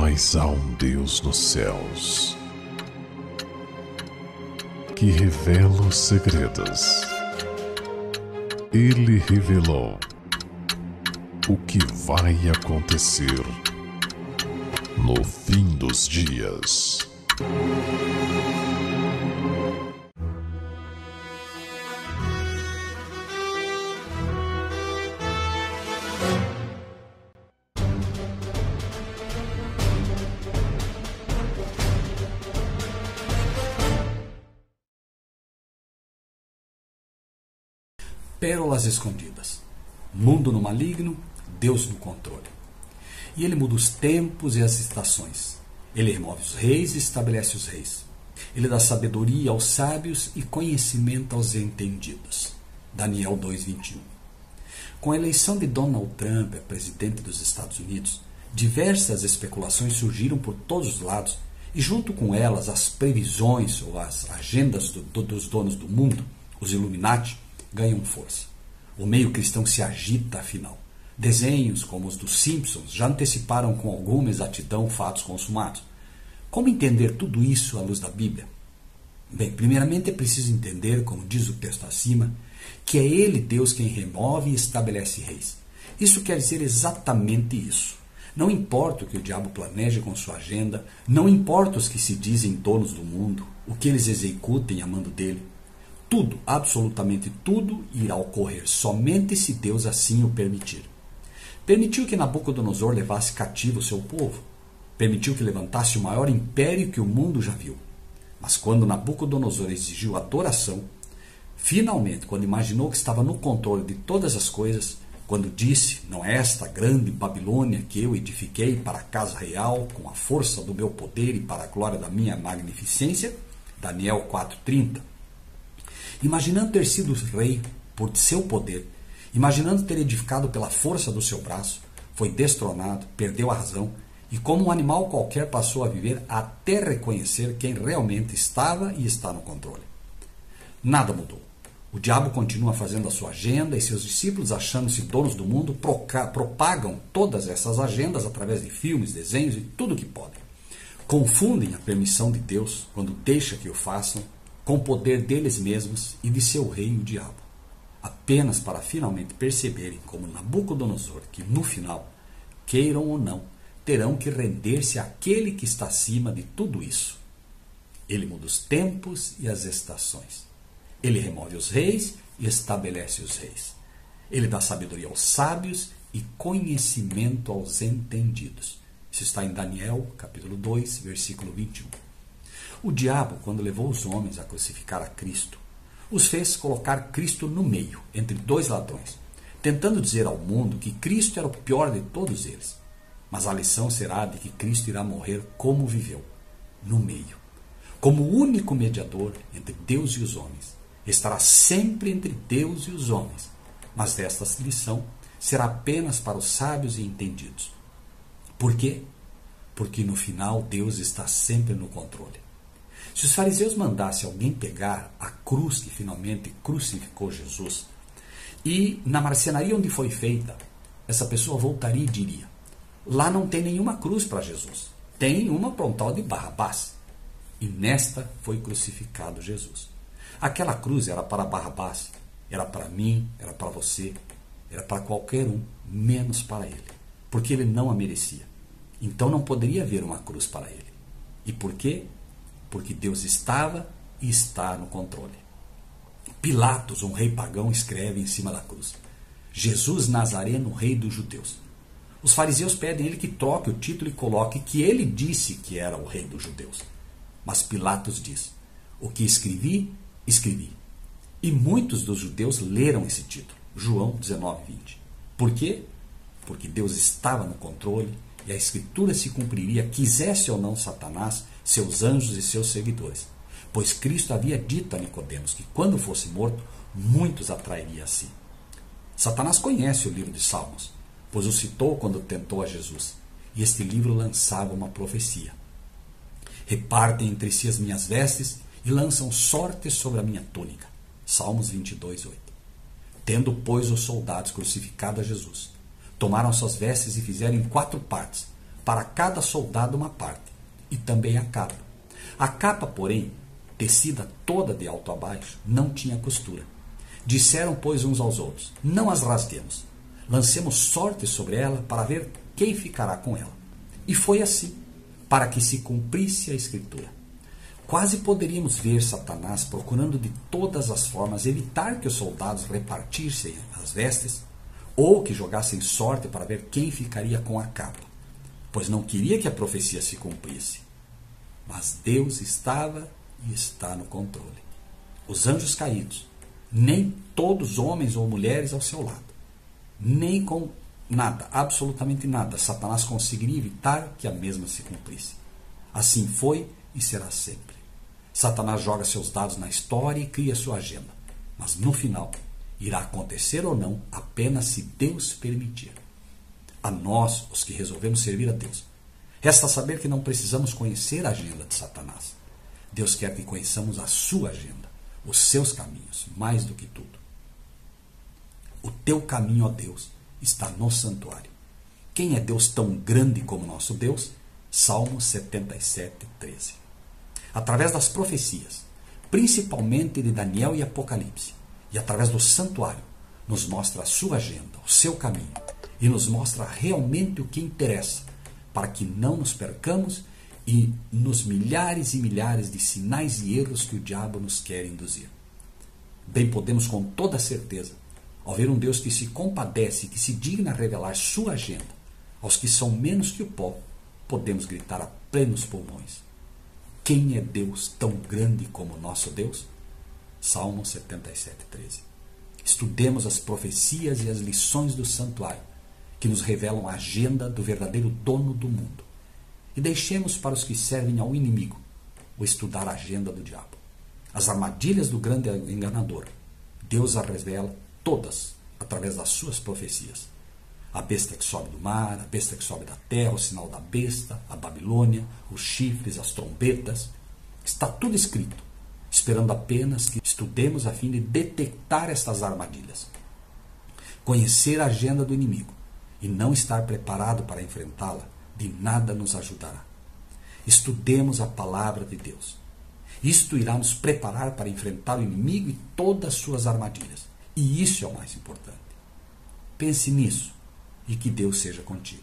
Mas há um Deus nos céus que revela os segredos. Ele revelou o que vai acontecer no fim dos dias. Pérolas escondidas. Mundo no maligno, Deus no controle. E ele muda os tempos e as estações. Ele remove os reis e estabelece os reis. Ele dá sabedoria aos sábios e conhecimento aos entendidos. Daniel 2:21. Com a eleição de Donald Trump a presidente dos Estados Unidos, diversas especulações surgiram por todos os lados e junto com elas as previsões ou as agendas dos donos do mundo, os Illuminati, ganham força. O meio cristão se agita, afinal. Desenhos como os dos Simpsons já anteciparam com alguma exatidão fatos consumados. Como entender tudo isso à luz da Bíblia? Bem, primeiramente é preciso entender, como diz o texto acima, que é Ele, Deus, quem remove e estabelece reis. Isso quer dizer exatamente isso. Não importa o que o diabo planeje com sua agenda, não importa os que se dizem donos do mundo, o que eles executem a mando dele. Tudo, absolutamente tudo, irá ocorrer somente se Deus assim o permitir. Permitiu que Nabucodonosor levasse cativo o seu povo. Permitiu que levantasse o maior império que o mundo já viu. Mas quando Nabucodonosor exigiu adoração, finalmente, quando imaginou que estava no controle de todas as coisas, quando disse, não é esta grande Babilônia que eu edifiquei para a casa real, com a força do meu poder e para a glória da minha magnificência, Daniel 4:30, imaginando ter sido rei por seu poder, imaginando ter edificado pela força do seu braço, foi destronado, perdeu a razão e como um animal qualquer passou a viver até reconhecer quem realmente estava e está no controle. Nada mudou. O diabo continua fazendo a sua agenda e seus discípulos, achando-se donos do mundo, propagam todas essas agendas através de filmes, desenhos e tudo o que podem. Confundem a permissão de Deus, quando deixa que o façam, com o poder deles mesmos e de seu rei, o diabo, apenas para finalmente perceberem, como Nabucodonosor, que no final, queiram ou não, terão que render-se àquele que está acima de tudo isso. Ele muda os tempos e as estações. Ele remove os reis e estabelece os reis. Ele dá sabedoria aos sábios e conhecimento aos entendidos. Isso está em Daniel, capítulo 2, versículo 21. O diabo, quando levou os homens a crucificar a Cristo, os fez colocar Cristo no meio, entre dois ladrões, tentando dizer ao mundo que Cristo era o pior de todos eles. Mas a lição será de que Cristo irá morrer como viveu, no meio. Como o único mediador entre Deus e os homens, estará sempre entre Deus e os homens, mas esta lição será apenas para os sábios e entendidos. Por quê? Porque no final Deus está sempre no controle. Se os fariseus mandassem alguém pegar a cruz que finalmente crucificou Jesus e na marcenaria onde foi feita, essa pessoa voltaria e diria: lá não tem nenhuma cruz para Jesus, tem uma para um tal de Barrabás. E nesta foi crucificado Jesus. Aquela cruz era para Barrabás, era para mim, era para você, era para qualquer um, menos para ele, porque ele não a merecia. Então não poderia haver uma cruz para ele. E por quê? Porque Deus estava e está no controle. Pilatos, um rei pagão, escreve em cima da cruz: Jesus Nazareno, rei dos judeus. Os fariseus pedem a ele que troque o título e coloque que ele disse que era o rei dos judeus. Mas Pilatos diz: o que escrevi, escrevi. E muitos dos judeus leram esse título, João 19:20. Por quê? Porque Deus estava no controle e a Escritura se cumpriria, quisesse ou não Satanás, seus anjos e seus seguidores. Pois Cristo havia dito a Nicodemos que quando fosse morto, muitos atrairia a si. Satanás conhece o livro de Salmos, pois o citou quando tentou a Jesus. E este livro lançava uma profecia: repartem entre si as minhas vestes e lançam sortes sobre a minha túnica. Salmos 22:8. Tendo, pois, os soldados crucificado a Jesus, tomaram suas vestes e fizeram em 4 partes, para cada soldado uma parte, e também a capa. A capa, porém, tecida toda de alto a baixo, não tinha costura. Disseram, pois, uns aos outros: não as rasguemos, lancemos sorte sobre ela para ver quem ficará com ela. E foi assim, para que se cumprisse a Escritura. Quase poderíamos ver Satanás procurando de todas as formas evitar que os soldados repartissem as vestes, ou que jogassem sorte para ver quem ficaria com a capa, pois não queria que a profecia se cumprisse. Mas Deus estava e está no controle. Os anjos caídos, nem todos homens ou mulheres ao seu lado, nem com nada, absolutamente nada, Satanás conseguiria evitar que a mesma se cumprisse. Assim foi e será sempre. Satanás joga seus dados na história e cria sua agenda, mas no final irá acontecer ou não apenas se Deus permitir. A nós, os que resolvemos servir a Deus, resta saber que não precisamos conhecer a agenda de Satanás. Deus quer que conheçamos a sua agenda, os seus caminhos, mais do que tudo. O teu caminho, ó Deus, está no santuário. Quem é Deus tão grande como nosso Deus? Salmo 77, 13. Através das profecias, principalmente de Daniel e Apocalipse, e através do santuário, nos mostra a sua agenda, o seu caminho, e nos mostra realmente o que interessa, para que não nos percamos e nos milhares e milhares de sinais e erros que o diabo nos quer induzir. Bem podemos com toda certeza, ao ver um Deus que se compadece e que se digna revelar sua agenda aos que são menos que o pó, podemos gritar a plenos pulmões: quem é Deus tão grande como nosso Deus? Salmo 77, 13. Estudemos as profecias e as lições do santuário, que nos revelam a agenda do verdadeiro dono do mundo. E deixemos para os que servem ao inimigo o estudar a agenda do diabo. As armadilhas do grande enganador, Deus as revela todas através das suas profecias. A besta que sobe do mar, a besta que sobe da terra, o sinal da besta, a Babilônia, os chifres, as trombetas. Está tudo escrito, esperando apenas que estudemos a fim de detectar estas armadilhas. Conhecer a agenda do inimigo e não estar preparado para enfrentá-la, de nada nos ajudará. Estudemos a palavra de Deus. Isto irá nos preparar para enfrentar o inimigo e todas as suas armadilhas. E isso é o mais importante. Pense nisso e que Deus seja contigo.